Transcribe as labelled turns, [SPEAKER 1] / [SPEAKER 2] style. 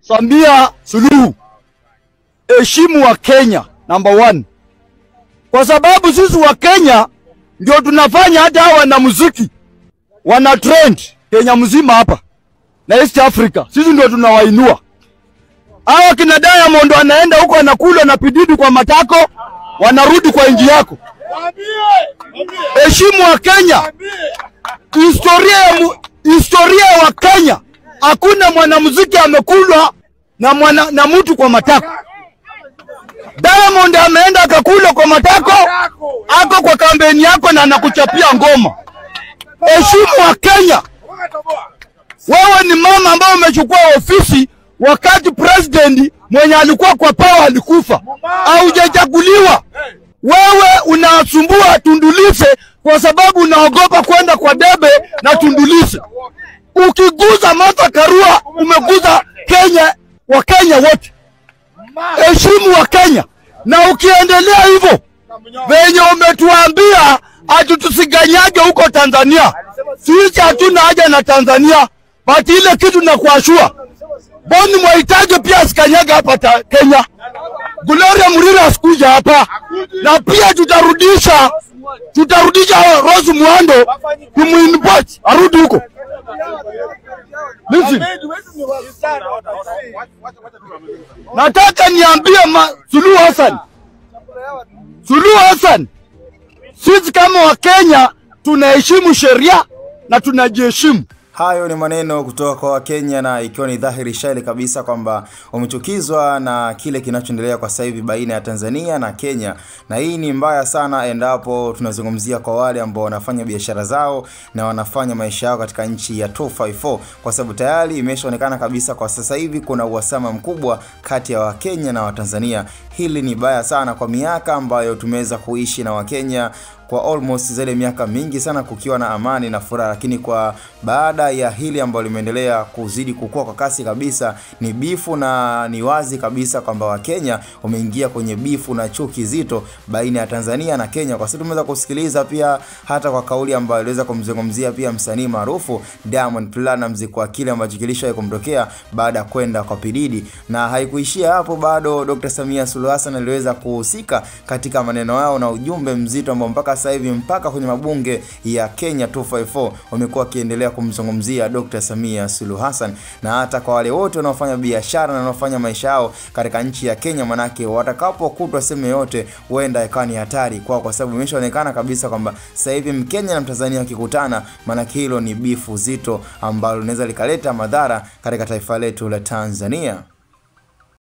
[SPEAKER 1] Samia Suluhu, heshimu wa Kenya number 1. Kwa sababu sisi wa Kenya ndio tunafanya hata hawa na muziki wana trend Kenya mzima hapa na East Africa. Sisi ndio tunawainua. Hawa kina Diamond wanaenda huko wanakula na pididi kwa matako, wanarudi kwa inji yako. Heshimu wa Kenya. Historia wa Kenya, hakuna mwanamuziki amekulwa na mtu kwa matako. Diamond ameenda akakula kwa matako, ako kwa kampeni yako na anakuchapia ngoma. Heshimu wa Kenya. Wewe ni mama ambaye umechukua ofisi wakati president mwenye alikuwa kwa power alikufa. Haujachaguliwa. Wewe unasumbua Tundu Lissu kwa sababu unaogopa kwenda kwa debe na Tundu Lissu. Ukiguza Martha Karua umeguza Kenya, wa Kenya wote. Heshimu wa Kenya. Na ukiendelea hivyo venye umetuambia atutusiganyage huko Tanzania, sisi hatuna haja na Tanzania, but ile kitu na kuashua Boni Mwaitaje pia asikanyaga hapa Kenya. Gloria Murira asikuja hapa. Na pia tutarudisha Rose Muhando kumuinport arudi huko. Listen. Nataka niambie Suluhu Hassan, sisi kama wa Kenya tunaheshimu sheria na tunajiheshimu.
[SPEAKER 2] Hayo ni maneno kutoka kwa Kenya, na ikiwa ni dhahiri shairi kabisa kwamba umechukizwa na kile kinachoendelea kwa sasa hivi baina ya Tanzania na Kenya. Na hii ni mbaya sana endapo tunazungumzia kwa wale ambao wanafanya biashara zao na wanafanya maisha yao katika nchi ya 254, kwa sababu tayari imeshaonekana kabisa kwa sasa hivi kuna uhasama mkubwa kati ya Wakenya na Watanzania. Hili ni baya sana kwa miaka ambayo tumeweza kuishi na Wakenya kwa almost zile miaka mingi sana kukiwa na amani na furaha, lakini kwa baada ya hili ambalo limeendelea kuzidi kukua kwa kasi kabisa ni bifu, na ni wazi kabisa kwamba Wakenya wameingia kwenye bifu na chuki zito baina ya Tanzania na Kenya. Kwa sababu tumeweza kusikiliza pia hata kwa kauli ambayo aliweza kumzungumzia pia msanii maarufu Diamond Platnumz kwa kile ambacho kilishawahi kumtokea baada ya kwenda kwa Pididi. Na haikuishia hapo, bado Dr. Samia Suluhu Hassan aliweza kuhusika katika maneno yao na ujumbe mzito ambao mpaka sasa hivi mpaka kwenye mabunge ya Kenya 254 wamekuwa kiendelea kumzungumzia Dr. Samia Suluhu Hassan. Na hata kwa wale wote wanaofanya biashara na wanaofanya maisha yao katika nchi ya Kenya, manake watakapokutwa sehemu yote huenda ikawa ni hatari kwa sababu imeshaonekana kabisa kwamba sasa hivi Mkenya na Mtanzania wakikutana, manake hilo ni bifu zito ambalo linaweza likaleta madhara katika taifa letu la Tanzania.